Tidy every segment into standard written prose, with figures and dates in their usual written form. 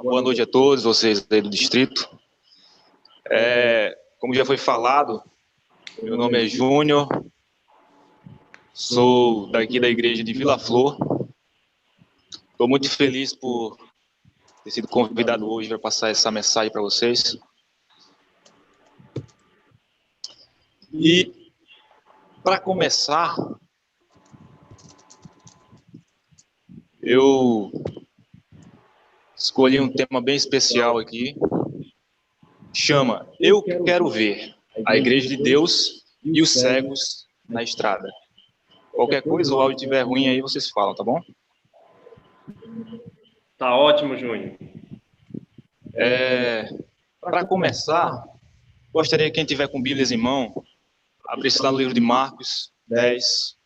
Boa noite a todos vocês aí do distrito. Como já foi falado, meu nome é Júnior, sou daqui da igreja de Vila Flor. Estou muito feliz por ter sido convidado hoje para passar essa mensagem para vocês. E, para começar, eu escolhi um tema bem especial aqui, chama Eu Quero Ver, a Igreja de Deus e os Cegos na Estrada. Qualquer coisa, o áudio estiver ruim aí, vocês falam, tá bom? Tá ótimo, Júnior. Para começar, gostaria que quem tiver com Bíblias em mão, abrisse lá no livro de Marcos 10.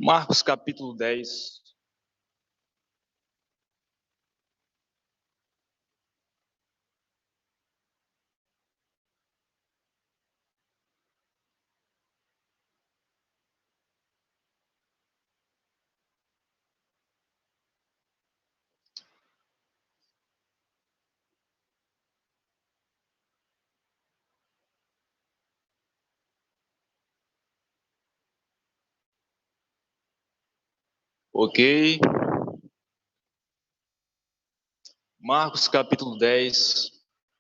Marcos capítulo 10. Ok. Marcos capítulo 10,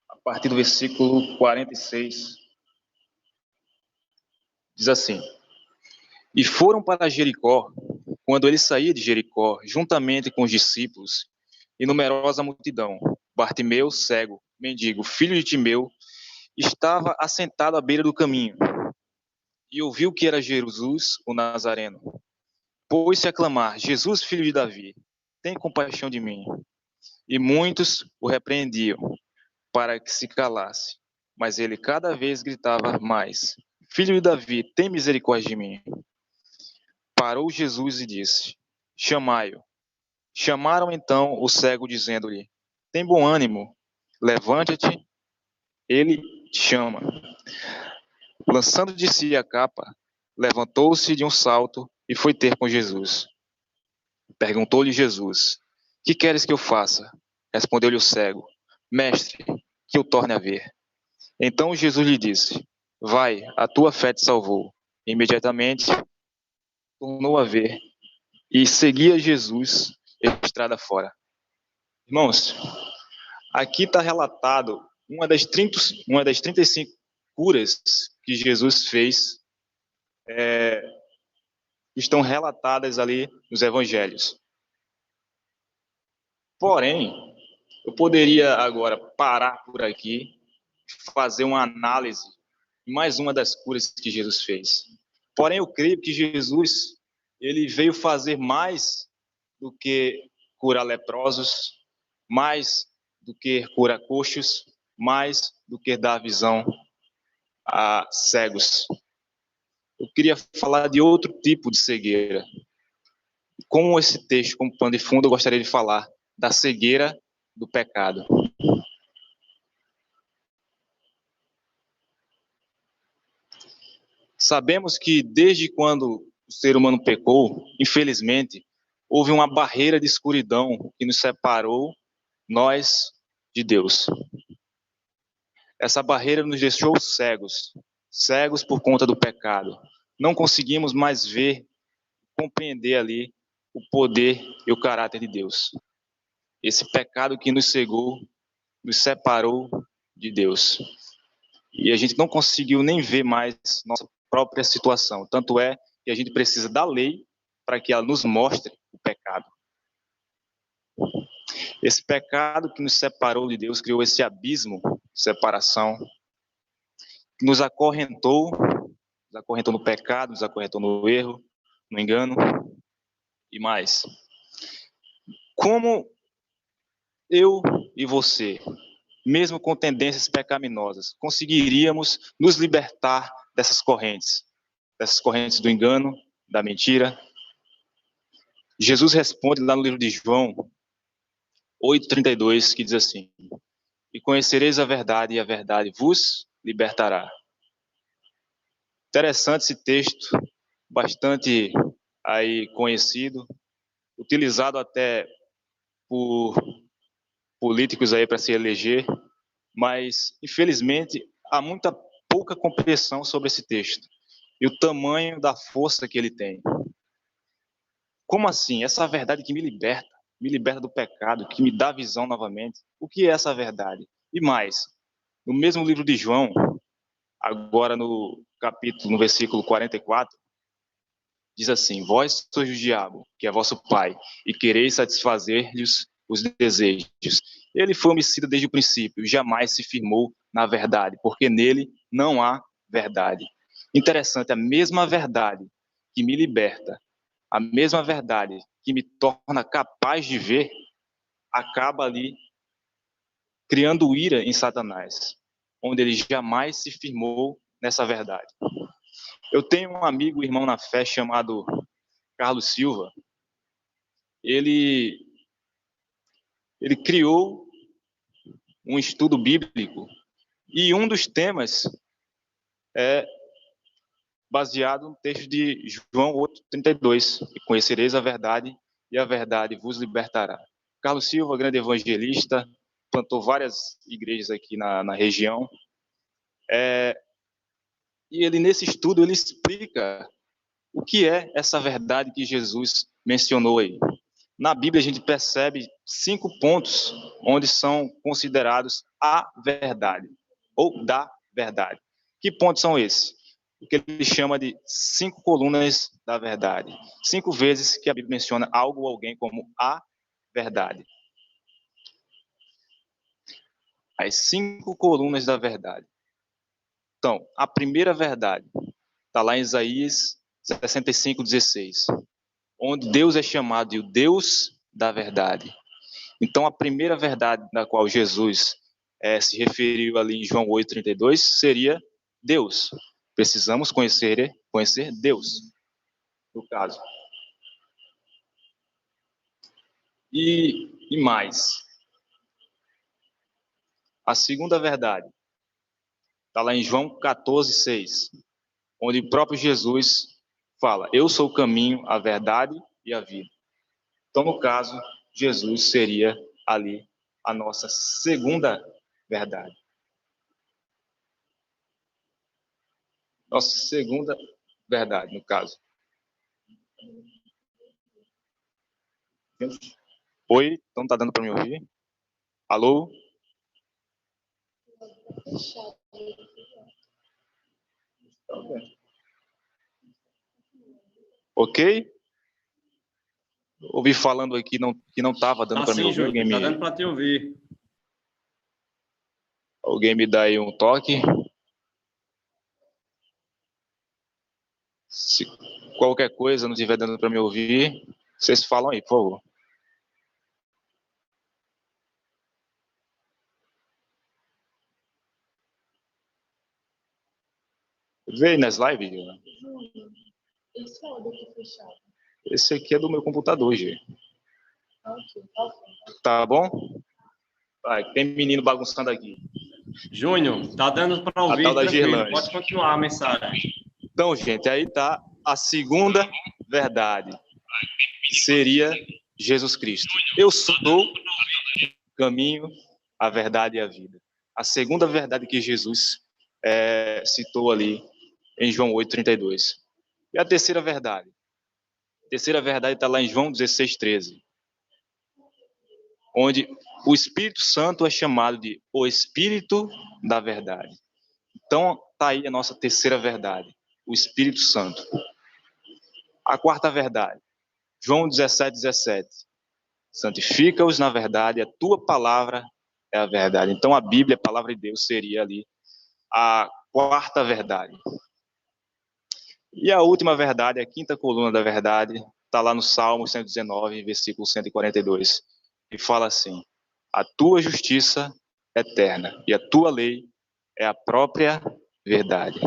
a partir do versículo 46. Diz assim: E foram para Jericó. Quando ele saía de Jericó, juntamente com os discípulos e numerosa multidão, Bartimeu, cego, mendigo, filho de Timeu, estava assentado à beira do caminho, e ouviu que era Jesus, o Nazareno. Pôs-se a clamar: Jesus, filho de Davi, tem compaixão de mim. E muitos o repreendiam, para que se calasse. Mas ele cada vez gritava mais: Filho de Davi, tem misericórdia de mim. Parou Jesus e disse: Chamai-o. Chamaram então o cego, dizendo-lhe: Tem bom ânimo, levanta-te, ele te chama. Lançando de si a capa, levantou-se de um salto e foi ter com Jesus. Perguntou-lhe Jesus: Que queres que eu faça? Respondeu-lhe o cego: Mestre, que eu torne a ver. Então Jesus lhe disse: Vai, a tua fé te salvou. Imediatamente tornou a ver e seguia Jesus estrada fora. Irmãos, aqui está relatado uma das 35 curas que Jesus fez, que estão relatadas ali nos evangelhos. Porém, eu poderia agora parar por aqui, fazer uma análise de mais uma das curas que Jesus fez. Porém, eu creio que Jesus, ele veio fazer mais do que curar leprosos, mais do que curar coxos, mais do que dar visão a cegos. Eu queria falar de outro tipo de cegueira. Com esse texto como pano de fundo, eu gostaria de falar da cegueira do pecado. Sabemos que desde quando o ser humano pecou, infelizmente, houve uma barreira de escuridão que nos separou, nós, de Deus. Essa barreira nos deixou cegos, cegos por conta do pecado. Não conseguimos mais ver, compreender ali o poder e o caráter de Deus. Esse pecado que nos cegou, nos separou de Deus. E a gente não conseguiu nem ver mais nossa própria situação. Tanto é que a gente precisa da lei para que ela nos mostre o pecado. Esse pecado que nos separou de Deus criou esse abismo de separação, que nos acorrentou no pecado, nos acorrentou no erro, no engano e mais. Como eu e você, mesmo com tendências pecaminosas, conseguiríamos nos libertar dessas correntes do engano, da mentira? Jesus responde lá no livro de João 8,32, que diz assim: e conhecereis a verdade vos libertará. Interessante esse texto, bastante aí conhecido, utilizado até por políticos aí para se eleger, mas infelizmente há muita pouca compreensão sobre esse texto e o tamanho da força que ele tem. Como assim? Essa verdade que me liberta do pecado, que me dá visão novamente. O que é essa verdade? E mais, no mesmo livro de João, agora no versículo 44, diz assim: vós sois o diabo, que é vosso pai, e quereis satisfazer-lhes os desejos. Ele foi homicida desde o princípio, jamais se firmou na verdade, porque nele não há verdade. Interessante, a mesma verdade que me liberta, a mesma verdade que me torna capaz de ver, acaba ali criando ira em Satanás, onde ele jamais se firmou nessa verdade. Eu tenho um amigo, irmão na fé, chamado Carlos Silva. Ele criou um estudo bíblico e um dos temas é baseado no texto de João 8:32, e conhecereis a verdade e a verdade vos libertará. Carlos Silva, grande evangelista, plantou várias igrejas aqui na região, e ele nesse estudo ele explica o que é essa verdade que Jesus mencionou aí. Na Bíblia a gente percebe 5 pontos onde são considerados a verdade, ou da verdade. Que pontos são esses? O que ele chama de 5 colunas da verdade. 5 vezes que a Bíblia menciona algo ou alguém como a verdade. As 5 colunas da verdade. Então, a primeira verdade está lá em Isaías 65:16, onde Deus é chamado de o Deus da verdade. Então, a primeira verdade da qual Jesus se referiu ali em João 8:32 seria Deus. Precisamos conhecer Deus, no caso. E mais. A segunda verdade está lá em João 14:6, onde o próprio Jesus fala: eu sou o caminho, a verdade e a vida. Então, no caso, Jesus seria ali a nossa segunda verdade. Nossa segunda verdade, no caso. Oi, então tá dando para me ouvir? Alô? Ok? Ouvi falando aqui que não estava dando para me ouvir. Júnior, tá dando para te ouvir. Alguém me dá aí um toque. Se qualquer coisa não estiver dando para me ouvir, vocês falam aí, por favor. Vê aí nas lives, Gil. Esse aqui é do meu computador, Gil. Tá bom? Vai, tem menino bagunçando aqui. Júnior, tá dando para ouvir, a tal da tranquilo. Gerlândia. Pode continuar a mensagem. Então, gente, aí tá a segunda verdade, que seria Jesus Cristo. Eu sou o caminho, a verdade e a vida. A segunda verdade que Jesus citou ali em João 8:32. E a terceira verdade? A terceira verdade está lá em João 16:13, onde o Espírito Santo é chamado de o Espírito da verdade. Então, está aí a nossa terceira verdade, o Espírito Santo. A quarta verdade, João 17:17. Santifica-os na verdade, a tua palavra é a verdade. Então, a Bíblia, a palavra de Deus, seria ali a quarta verdade. E a última verdade, a quinta coluna da verdade, está lá no Salmo 119, versículo 142, e fala assim: a tua justiça é eterna e a tua lei é a própria verdade.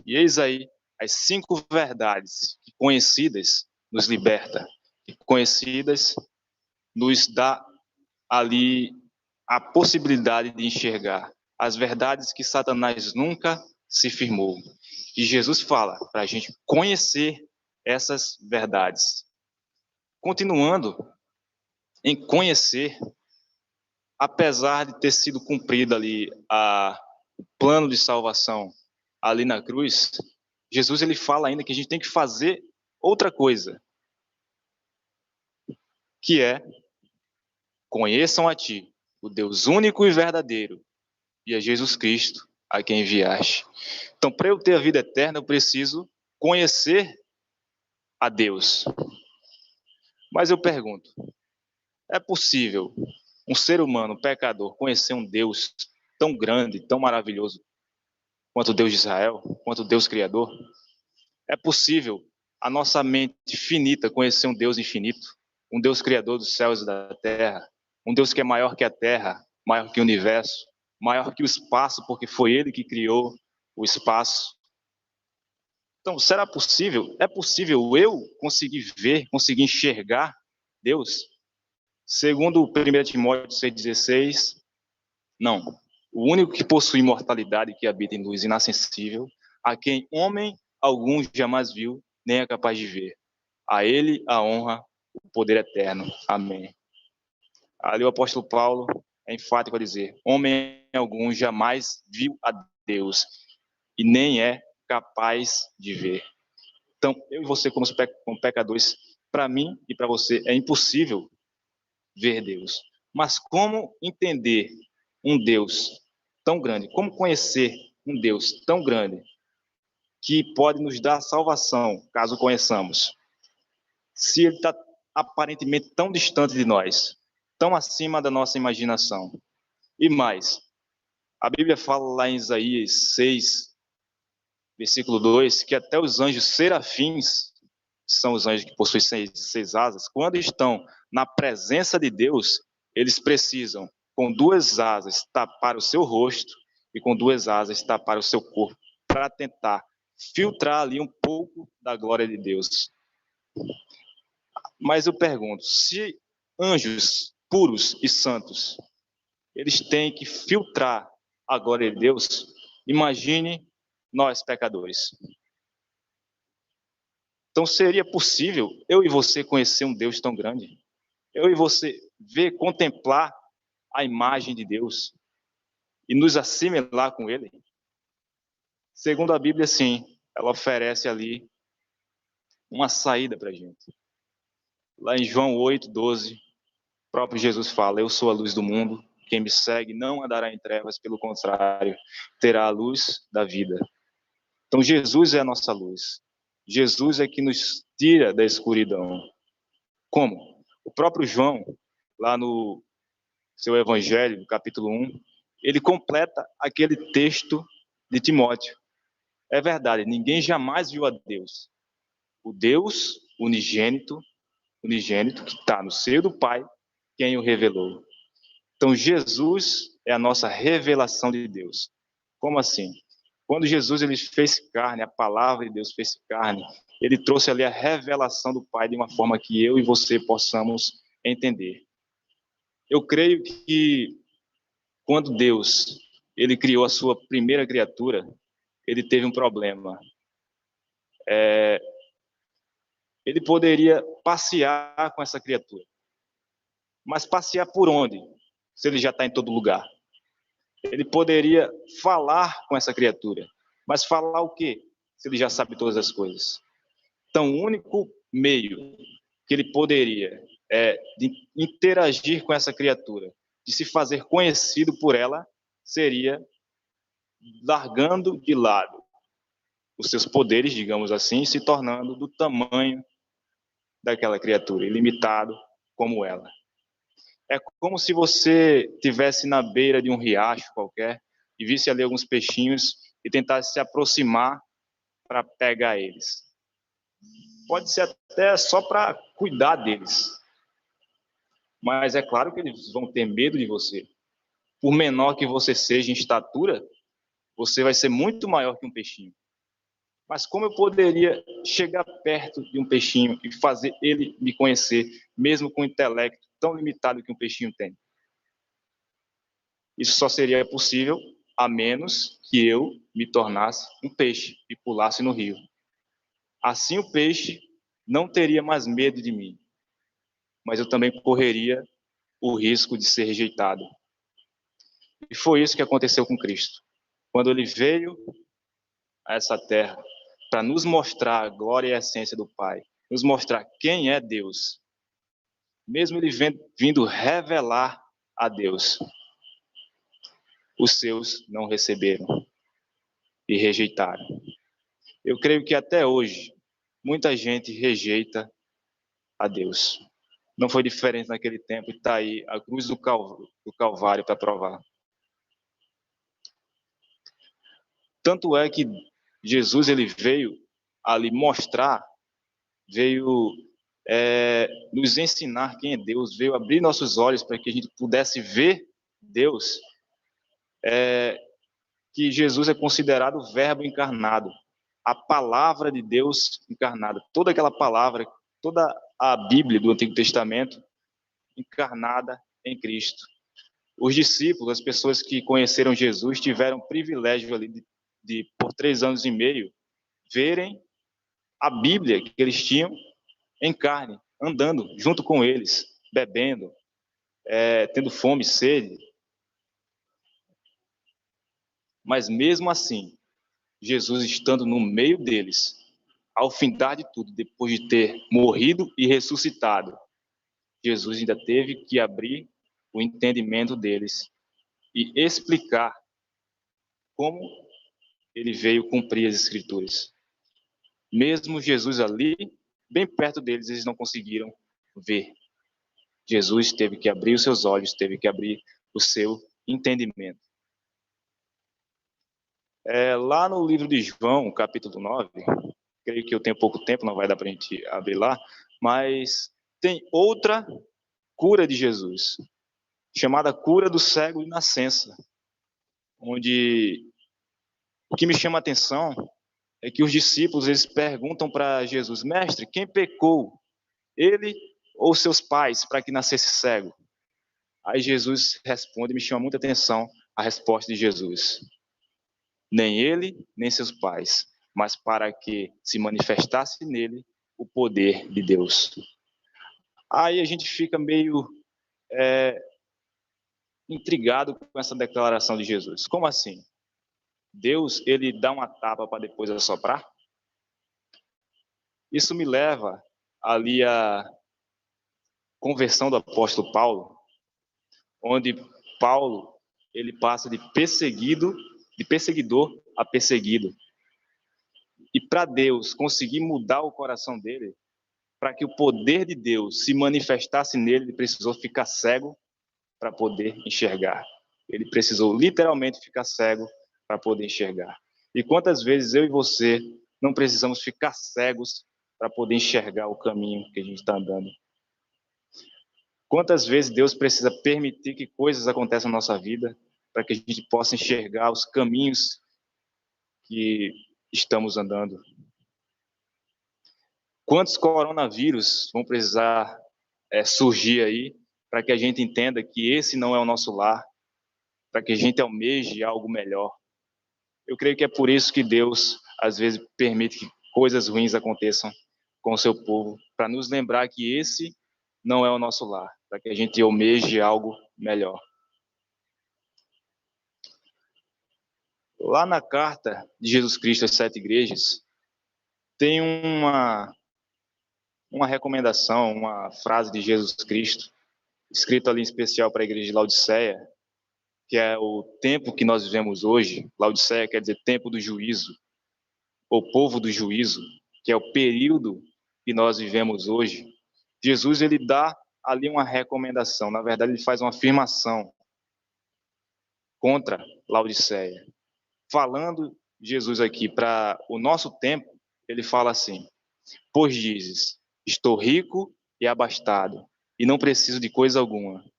E eis aí as 5 verdades que conhecidas nos liberta, que conhecidas nos dá ali a possibilidade de enxergar as verdades que Satanás nunca se firmou. E Jesus fala para a gente conhecer essas verdades. Continuando em conhecer, apesar de ter sido cumprido ali o plano de salvação ali na cruz, Jesus ele fala ainda que a gente tem que fazer outra coisa, que é conheçam a ti, o Deus único e verdadeiro, e a Jesus Cristo, a quem enviaste. Então, para eu ter a vida eterna, eu preciso conhecer a Deus. Mas eu pergunto, é possível um ser humano, pecador, conhecer um Deus tão grande, tão maravilhoso, quanto o Deus de Israel, quanto o Deus Criador? É possível a nossa mente finita conhecer um Deus infinito, um Deus Criador dos céus e da terra, um Deus que é maior que a terra, maior que o universo, maior que o espaço, porque foi Ele que criou o espaço. Então, será possível? É possível eu conseguir ver, conseguir enxergar Deus? Segundo 1 Timóteo 6,16, não. O único que possui imortalidade, que habita em luz inacessível, a quem homem algum jamais viu, nem é capaz de ver. A ele a honra, o poder eterno. Amém. Ali o apóstolo Paulo é enfático a dizer, homem algum jamais viu a Deus e nem é capaz de ver. Então, eu e você como pecadores, para mim e para você, é impossível ver Deus. Mas como entender um Deus tão grande? Como conhecer um Deus tão grande que pode nos dar salvação, caso conheçamos? Se ele está aparentemente tão distante de nós, tão acima da nossa imaginação. E mais, a Bíblia fala lá em Isaías 6, versículo 2, que até os anjos serafins, que são os anjos que possuem seis asas, quando estão na presença de Deus, eles precisam, com duas asas, tapar o seu rosto e com duas asas tapar o seu corpo, para tentar filtrar ali um pouco da glória de Deus. Mas eu pergunto, se anjos puros e santos, eles têm que filtrar a glória de Deus, imagine nós pecadores. Então seria possível eu e você conhecer um Deus tão grande? Eu e você ver, contemplar a imagem de Deus e nos assimilar com Ele? Segundo a Bíblia, sim, ela oferece ali uma saída para a gente. Lá em João 8:12, o próprio Jesus fala, eu sou a luz do mundo, quem me segue não andará em trevas, pelo contrário, terá a luz da vida. Então Jesus é a nossa luz. Jesus é que nos tira da escuridão. Como? O próprio João, lá no seu Evangelho, no capítulo 1, ele completa aquele texto de Timóteo. É verdade, ninguém jamais viu a Deus. O Deus unigênito que está no seio do Pai, quem o revelou. Então, Jesus é a nossa revelação de Deus. Como assim? Quando Jesus ele fez carne, a palavra de Deus fez carne, ele trouxe ali a revelação do Pai de uma forma que eu e você possamos entender. Eu creio que quando Deus ele criou a sua primeira criatura, ele teve um problema. Ele poderia passear com essa criatura. Mas passear por onde? Se ele já está em todo lugar. Ele poderia falar com essa criatura. Mas falar o quê? Se ele já sabe todas as coisas. Então, o único meio que ele poderia de interagir com essa criatura, de se fazer conhecido por ela, seria largando de lado os seus poderes, digamos assim, se tornando do tamanho daquela criatura, ilimitado como ela. É como se você tivesse na beira de um riacho qualquer e visse ali alguns peixinhos e tentasse se aproximar para pegar eles. Pode ser até só para cuidar deles. Mas é claro que eles vão ter medo de você. Por menor que você seja em estatura, você vai ser muito maior que um peixinho. Mas como eu poderia chegar perto de um peixinho e fazer ele me conhecer, mesmo com o intelecto tão limitado que um peixinho tem? Isso só seria possível a menos que eu me tornasse um peixe e pulasse no rio. Assim o peixe não teria mais medo de mim, mas eu também correria o risco de ser rejeitado. E foi isso que aconteceu com Cristo. Quando ele veio a essa terra para nos mostrar a glória e a essência do Pai, nos mostrar quem é Deus, mesmo ele vindo revelar a Deus, os seus não receberam e rejeitaram. Eu creio que até hoje muita gente rejeita a Deus. Não foi diferente naquele tempo, e está aí a cruz do Calvário para provar. Tanto é que Jesus ele veio ali mostrar, veio nos ensinar quem é Deus, veio abrir nossos olhos para que a gente pudesse ver Deus, que Jesus é considerado o Verbo encarnado, a palavra de Deus encarnada, toda aquela palavra, toda a Bíblia do Antigo Testamento encarnada em Cristo. Os discípulos, as pessoas que conheceram Jesus, tiveram o privilégio ali de por 3 anos e meio, verem a Bíblia que eles tinham em carne, andando junto com eles, bebendo, tendo fome, sede. Mas mesmo assim, Jesus estando no meio deles, ao findar de tudo, depois de ter morrido e ressuscitado, Jesus ainda teve que abrir o entendimento deles e explicar como ele veio cumprir as Escrituras. Mesmo Jesus ali, bem perto deles, eles não conseguiram ver. Jesus teve que abrir os seus olhos, teve que abrir o seu entendimento. Lá no livro de João, capítulo 9, creio que eu tenho pouco tempo, não vai dar para a gente abrir lá, mas tem outra cura de Jesus, chamada cura do cego de nascença, onde o que me chama a atenção é que os discípulos eles perguntam para Jesus: mestre, quem pecou, ele ou seus pais, para que nascesse cego? Aí Jesus responde, me chama muita atenção a resposta de Jesus: nem ele, nem seus pais, mas para que se manifestasse nele o poder de Deus. Aí a gente fica meio intrigado com essa declaração de Jesus. Como assim? Deus, ele dá uma tapa para depois assoprar? Isso me leva ali à conversão do apóstolo Paulo, onde Paulo, ele passa de perseguidor a perseguido. E para Deus conseguir mudar o coração dele, para que o poder de Deus se manifestasse nele, ele precisou ficar cego para poder enxergar. Ele precisou literalmente ficar cego para poder enxergar. E quantas vezes eu e você não precisamos ficar cegos para poder enxergar o caminho que a gente está andando? Quantas vezes Deus precisa permitir que coisas aconteçam na nossa vida para que a gente possa enxergar os caminhos que estamos andando? Quantos coronavírus vão precisar surgir aí para que a gente entenda que esse não é o nosso lar, para que a gente almeje algo melhor? Eu creio que é por isso que Deus, às vezes, permite que coisas ruins aconteçam com o seu povo, para nos lembrar que esse não é o nosso lar, para que a gente almeje algo melhor. Lá na carta de Jesus Cristo às 7 igrejas, tem uma recomendação, uma frase de Jesus Cristo, escrita ali em especial para a igreja de Laodiceia, que é o tempo que nós vivemos hoje. Laodiceia quer dizer tempo do juízo, ou povo do juízo, que é o período que nós vivemos hoje. Jesus, ele dá ali uma recomendação, na verdade ele faz uma afirmação contra Laodiceia. Falando Jesus aqui para o nosso tempo, ele fala assim: pois dizes, estou rico e abastado, e não preciso de coisa alguma,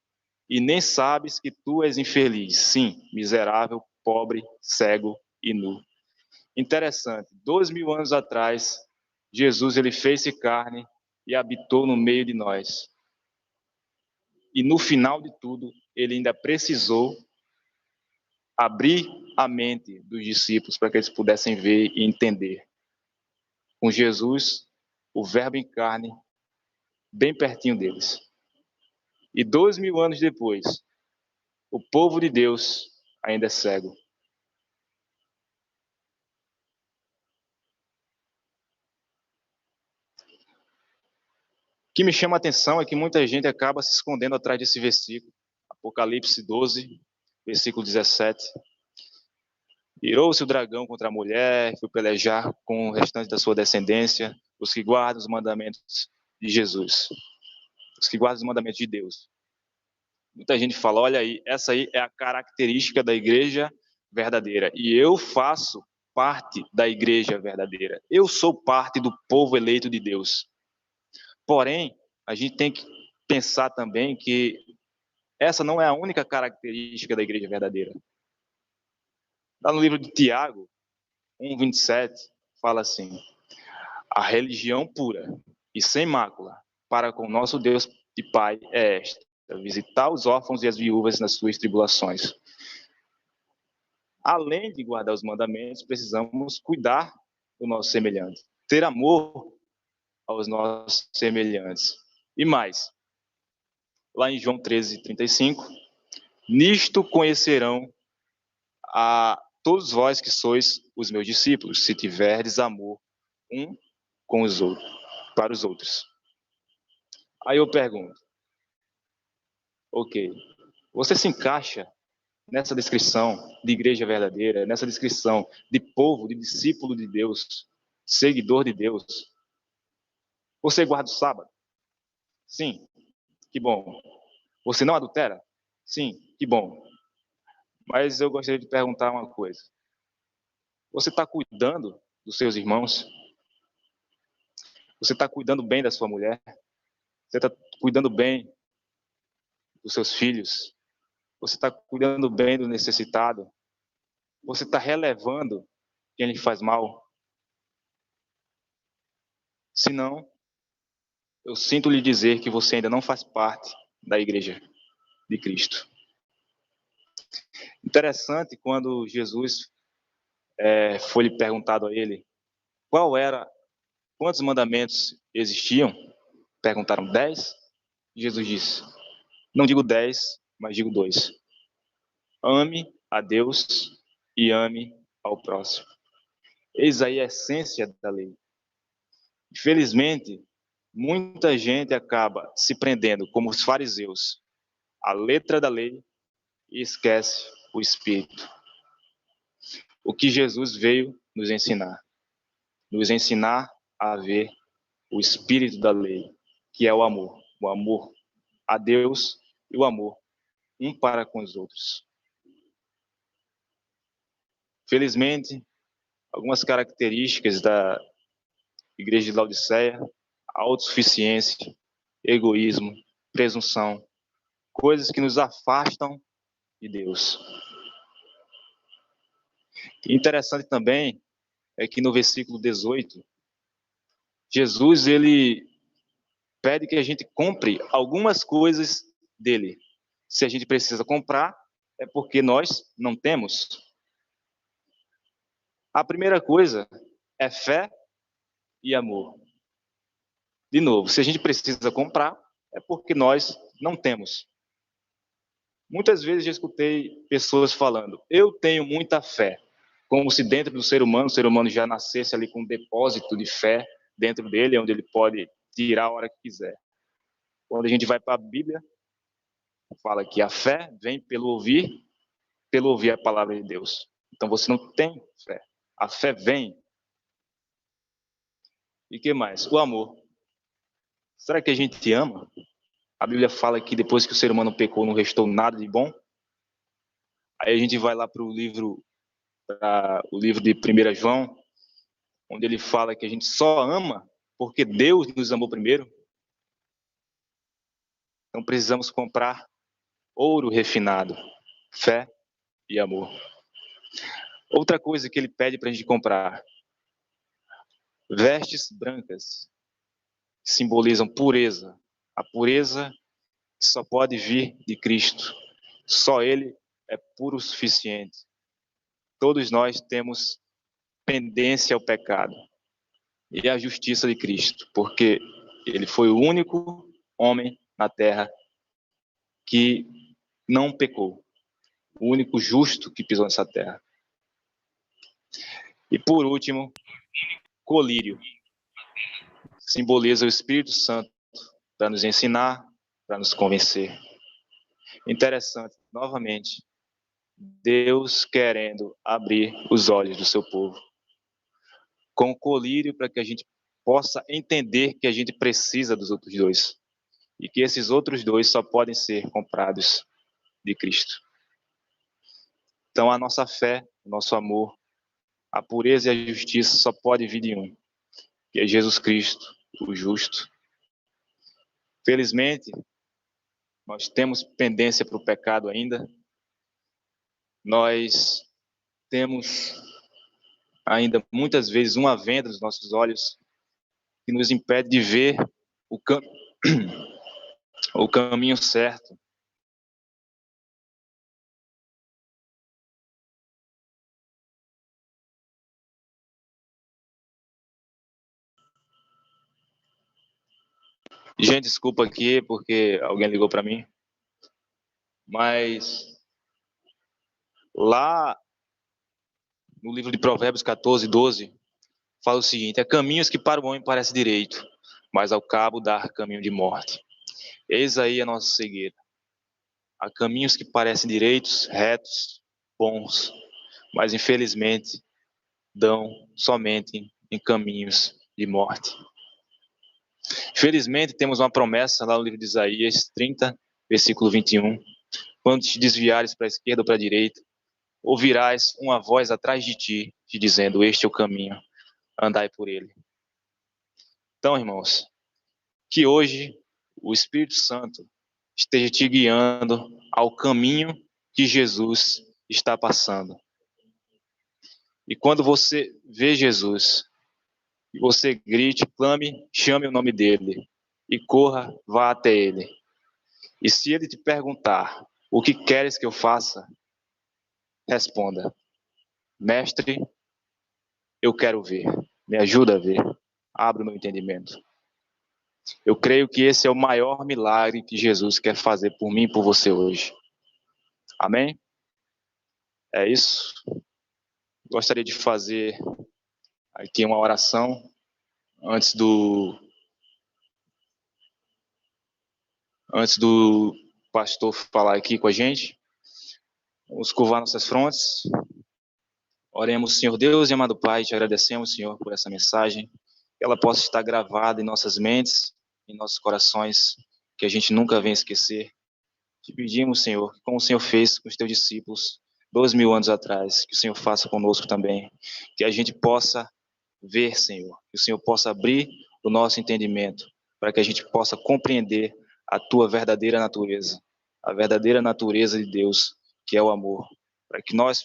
e nem sabes que tu és infeliz, sim, miserável, pobre, cego e nu. Interessante, 2000 anos atrás, Jesus ele fez-se carne e habitou no meio de nós. E no final de tudo, ele ainda precisou abrir a mente dos discípulos para que eles pudessem ver e entender. Com Jesus, o Verbo em carne, bem pertinho deles. E 2000 anos depois, o povo de Deus ainda é cego. O que me chama a atenção é que muita gente acaba se escondendo atrás desse versículo. Apocalipse 12, versículo 17. Irou-se o dragão contra a mulher, foi pelejar com o restante da sua descendência, os que guardam os mandamentos de Jesus, os que guardam os mandamentos de Deus. Muita gente fala, olha aí, essa aí é a característica da igreja verdadeira. E eu faço parte da igreja verdadeira. Eu sou parte do povo eleito de Deus. Porém, a gente tem que pensar também que essa não é a única característica da igreja verdadeira. Lá no livro de Tiago, 1:27, fala assim: a religião pura e sem mácula para com nosso Deus e Pai é esta: visitar os órfãos e as viúvas nas suas tribulações. Além de guardar os mandamentos, precisamos cuidar do nosso semelhante, ter amor aos nossos semelhantes. E mais, lá em João 13:35, nisto conhecerão a todos vós que sois os meus discípulos, se tiverdes amor um com os outros, para os outros. Aí eu pergunto, ok, você se encaixa nessa descrição de igreja verdadeira, nessa descrição de povo, de discípulo de Deus, seguidor de Deus? Você guarda o sábado? Sim, que bom. Você não adultera? Sim, que bom. Mas eu gostaria de perguntar uma coisa. Você está cuidando dos seus irmãos? Você está cuidando bem da sua mulher? Você está cuidando bem dos seus filhos? Você está cuidando bem do necessitado? Você está relevando quem lhe faz mal? Se não, eu sinto lhe dizer que você ainda não faz parte da igreja de Cristo. Interessante quando Jesus foi lhe perguntado a ele quantos mandamentos existiam. Perguntaram 10. Jesus disse, não digo 10, mas digo 2. Ame a Deus e ame ao próximo. Eis aí a essência da lei. Infelizmente, muita gente acaba se prendendo, como os fariseus, à letra da lei e esquece o espírito. O que Jesus veio nos ensinar a ver o espírito da lei, que é o amor a Deus e o amor um para com os outros. Felizmente, algumas características da igreja de Laodiceia: autossuficiência, egoísmo, presunção, coisas que nos afastam de Deus. E interessante também é que no versículo 18, Jesus ele pede que a gente compre algumas coisas dele. Se a gente precisa comprar, é porque nós não temos. A primeira coisa é fé e amor. De novo, se a gente precisa comprar, é porque nós não temos. Muitas vezes já escutei pessoas falando, eu tenho muita fé, como se dentro do ser humano, o ser humano já nascesse ali com um depósito de fé dentro dele, onde ele pode tirar a hora que quiser. Quando a gente vai para a Bíblia, fala que a fé vem pelo ouvir a palavra de Deus. Então você não tem fé. A fé vem. E o que mais? O amor. Será que a gente ama? A Bíblia fala que depois que o ser humano pecou, não restou nada de bom. Aí a gente vai lá para o livro de 1 João, onde ele fala que a gente só ama porque Deus nos amou primeiro. Então precisamos comprar ouro refinado, fé e amor. Outra coisa que ele pede para a gente comprar: vestes brancas, que simbolizam pureza. A pureza que só pode vir de Cristo. Só Ele é puro o suficiente. todos nós temos pendência ao pecado e à justiça de Cristo, porque ele foi o único homem na terra que não pecou, o único justo que pisou nessa terra. E por último, colírio, simboliza o Espírito Santo para nos ensinar, para nos convencer. Interessante, novamente, Deus querendo abrir os olhos do seu povo, com colírio para que a gente possa entender que a gente precisa dos outros dois e que esses outros dois só podem ser comprados de Cristo. Então a nossa fé, o nosso amor, a pureza e a justiça só pode vir de um, que é Jesus Cristo, o justo. Felizmente, nós temos pendência para o pecado ainda. Nós temos ainda muitas vezes uma venda nos nossos olhos que nos impede de ver o caminho certo. Gente, desculpa aqui porque alguém ligou para mim. Mas lá no livro de Provérbios 14, 12, fala o seguinte: há caminhos que para o homem parece direito, mas ao cabo dá caminho de morte. Eis aí a nossa cegueira. Há caminhos que parecem direitos, retos, bons, mas infelizmente dão somente em caminhos de morte. Felizmente temos uma promessa lá no livro de Isaías 30, versículo 21. Quando te desviares para a esquerda ou para a direita, ouvirás uma voz atrás de ti, te dizendo: este é o caminho, andai por ele. Então, irmãos, que hoje o Espírito Santo esteja te guiando ao caminho que Jesus está passando. E quando você vê Jesus, você grite, clame, chame o nome dele e corra, vá até ele. E se ele te perguntar: o que queres que eu faça? Responda: mestre, eu quero ver. Me ajuda a ver. Abre o meu entendimento. Eu creio que esse é o maior milagre que Jesus quer fazer por mim e por você hoje. Amém? É isso. Gostaria de fazer aqui uma oração antes do pastor falar aqui com a gente. Vamos curvar nossas frontes. Oremos, Senhor Deus e amado Pai, te agradecemos, Senhor, por essa mensagem, que ela possa estar gravada em nossas mentes, em nossos corações, que a gente nunca venha esquecer. Te pedimos, Senhor, como o Senhor fez com os teus discípulos 2000 anos atrás, que o Senhor faça conosco também, que a gente possa ver, Senhor, que o Senhor possa abrir o nosso entendimento, para que a gente possa compreender a tua verdadeira natureza, a verdadeira natureza de Deus, que é o amor, para que nós,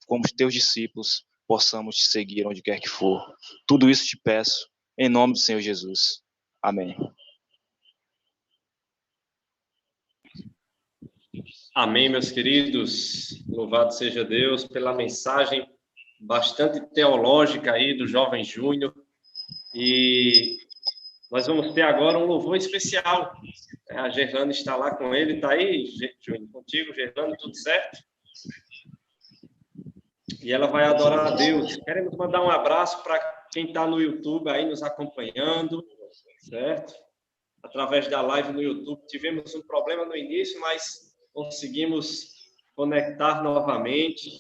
como os teus discípulos, possamos te seguir onde quer que for. Tudo isso te peço, em nome do Senhor Jesus. Amém. Amém, meus queridos. Louvado seja Deus pela mensagem bastante teológica aí do jovem Júnior. E nós vamos ter agora um louvor especial. A Gerlane está lá com ele. Está aí, Júnior, contigo, Gerlane, tudo certo? E ela vai adorar a Deus. Queremos mandar um abraço para quem está no YouTube aí nos acompanhando, certo? Através da live no YouTube. Tivemos um problema no início, mas conseguimos conectar novamente.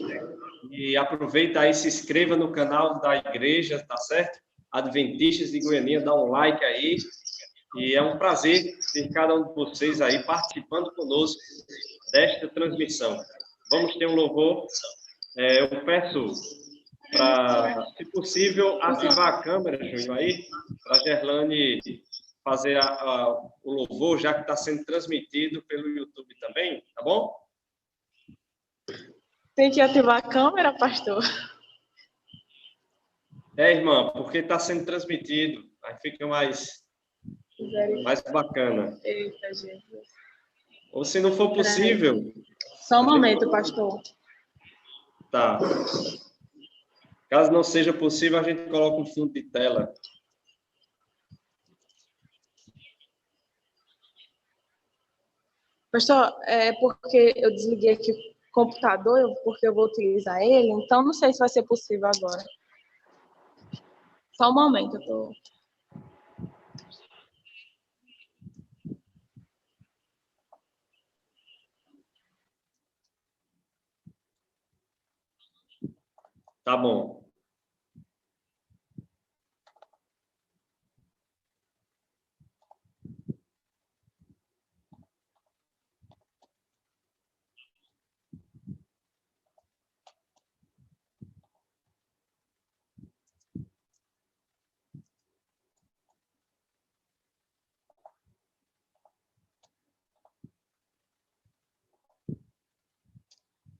E aproveita aí, se inscreva no canal da igreja, tá certo? Adventistas de Goianinha, dá um like aí. E é um prazer ter cada um de vocês aí participando conosco desta transmissão. Vamos ter um louvor. Eu peço para, se possível, ativar a câmera, Júnior, aí, para a Gerlane fazer o louvor, já que está sendo transmitido pelo YouTube também, tá bom? Tem que ativar a câmera, pastor? Irmã, porque está sendo transmitido, aí fica mais bacana. Eita, Jesus. Ou se não for possível... Só um momento, pastor. Tá. Caso não seja possível, a gente coloca um fundo de tela. Pastor, é porque eu desliguei aqui o computador, porque eu vou utilizar ele, então não sei se vai ser possível agora. Só um momento, eu tô... Tá bom.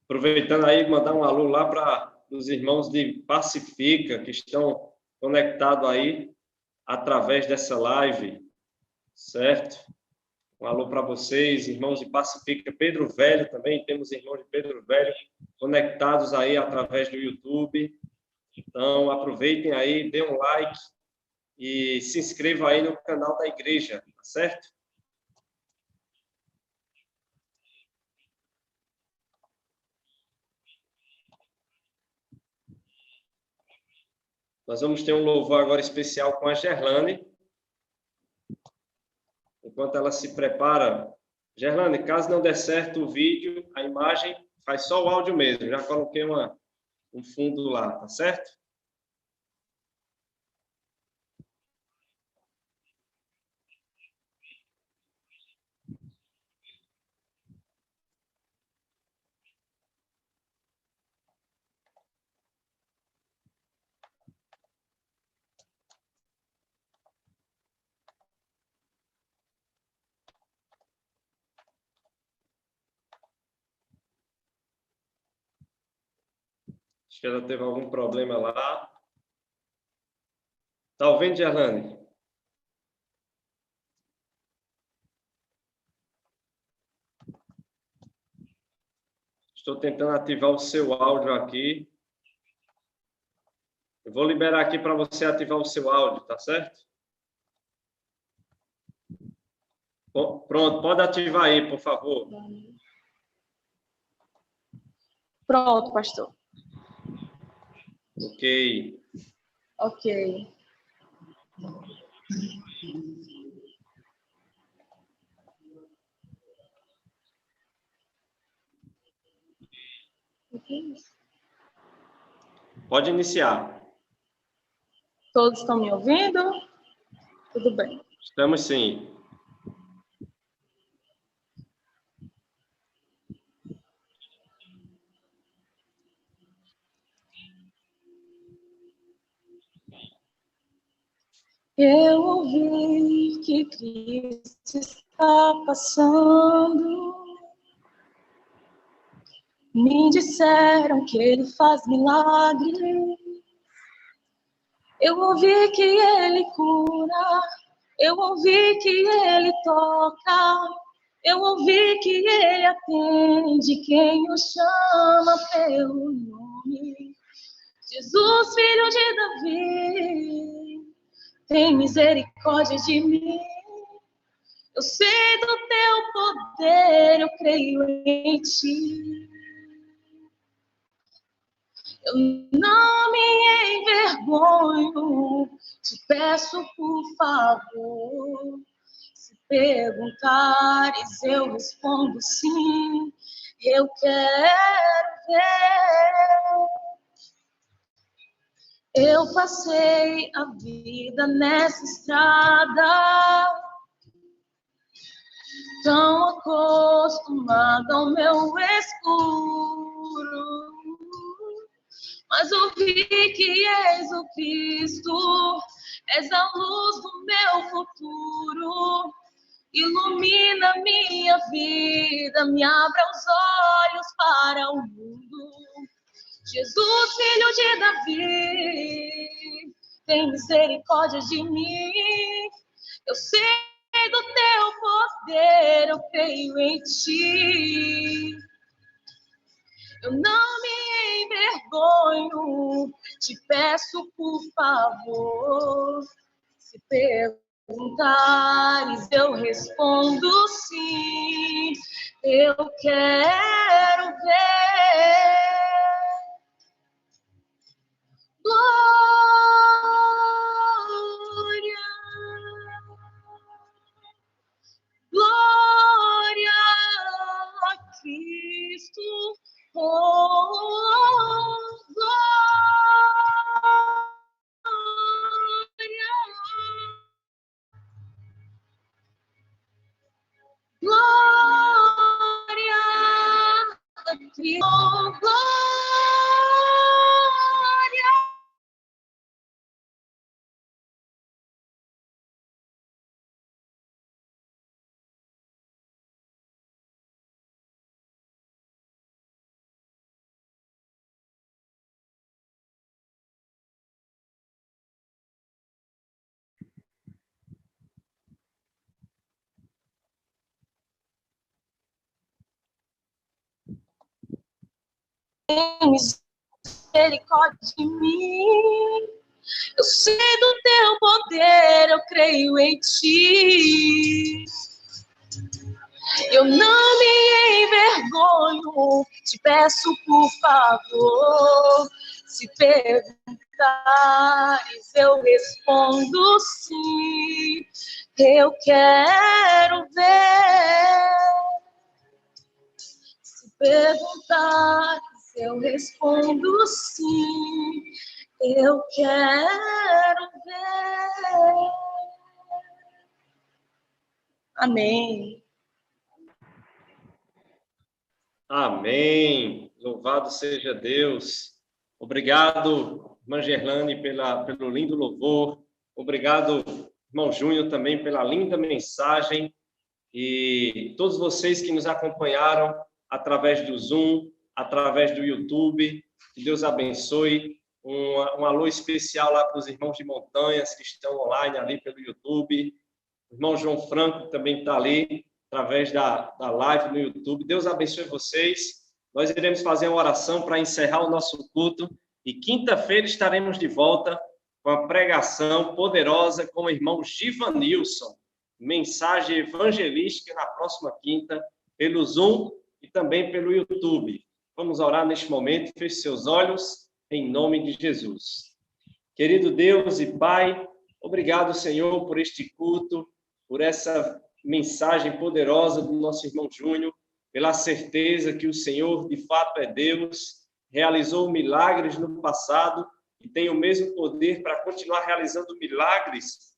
Aproveitando aí, mandar um alô lá para os irmãos de Pacifica, que estão conectados aí através dessa live, certo? Um alô para vocês, irmãos de Pacifica, Pedro Velho também, temos irmãos de Pedro Velho conectados aí através do YouTube. Então, aproveitem aí, dê um like e se inscreva aí no canal da igreja, tá certo? Nós vamos ter um louvor agora especial com a Gerlane. Enquanto ela se prepara. Gerlane, caso não der certo o vídeo, a imagem, faz só o áudio mesmo. Já coloquei um fundo lá, tá certo? Acho que ela teve algum problema lá. Tá ouvindo, Gerlane? Estou tentando ativar o seu áudio aqui. Eu vou liberar aqui para você ativar o seu áudio, tá certo? Bom, pronto, pode ativar aí, por favor. Pronto, pastor. Ok. Ok. Pode iniciar. Todos estão me ouvindo? Tudo bem. Estamos sim. Eu ouvi que Cristo está passando. Me disseram que Ele faz milagre. Eu ouvi que Ele cura. Eu ouvi que Ele toca. Eu ouvi que Ele atende quem o chama pelo nome. Jesus, filho de Davi, tem misericórdia de mim. Eu sei do teu poder, eu creio em ti. Eu não me envergonho, te peço por favor. Se perguntares, eu respondo sim. Eu quero ver. Eu passei a vida nessa estrada, tão acostumada ao meu escuro, mas ouvi que és o Cristo, és a luz do meu futuro, ilumina minha vida, me abra os olhos para o mundo. Jesus, filho de Davi, tem misericórdia de mim. Eu sei do teu poder, eu creio em ti. Eu não me envergonho. Te peço, por favor, se perguntares, eu respondo sim. Eu quero ver glória, glória a Cristo. Oh, glória a Cristo. Oh, glória. Misericórdia de mim. Eu sei do teu poder, eu creio em ti. Eu não me envergonho, te peço, por favor. Se perguntares, eu respondo sim. Eu quero ver. Se perguntares, eu respondo sim. Eu quero ver. Amém. Amém. Louvado seja Deus. Obrigado, irmã Gerlane, pelo lindo louvor. Obrigado, irmão Júnior, também pela linda mensagem. E todos vocês que nos acompanharam através do Zoom, através do YouTube. Que Deus abençoe. Um alô especial lá para os irmãos de Montanhas que estão online ali pelo YouTube. O irmão João Franco também está ali, através da live no YouTube. Deus abençoe vocês. Nós iremos fazer uma oração para encerrar o nosso culto. E quinta-feira estaremos de volta com a pregação poderosa com o irmão Givanilson. Mensagem evangelística na próxima quinta, pelo Zoom e também pelo YouTube. Vamos orar neste momento. Feche seus olhos, em nome de Jesus. Querido Deus e Pai, obrigado, Senhor, por este culto, por essa mensagem poderosa do nosso irmão Júnior, pela certeza que o Senhor, de fato, é Deus, realizou milagres no passado e tem o mesmo poder para continuar realizando milagres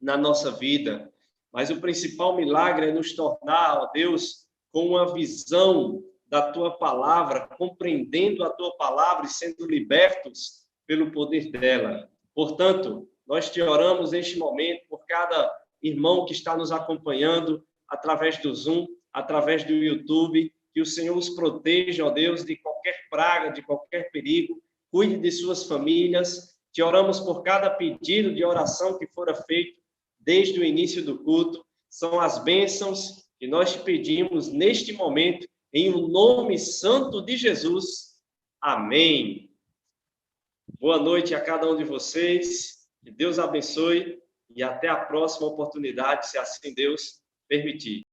na nossa vida. Mas o principal milagre é nos tornar, ó Deus, com uma visão da Tua palavra, compreendendo a Tua palavra e sendo libertos pelo poder dela. Portanto, nós te oramos neste momento por cada irmão que está nos acompanhando através do Zoom, através do YouTube, que o Senhor os proteja, ó Deus, de qualquer praga, de qualquer perigo, cuide de suas famílias. Te oramos por cada pedido de oração que fora feito desde o início do culto. São as bênçãos que nós te pedimos neste momento, em o nome santo de Jesus. Amém. Boa noite a cada um de vocês. Que Deus abençoe e até a próxima oportunidade, se assim Deus permitir.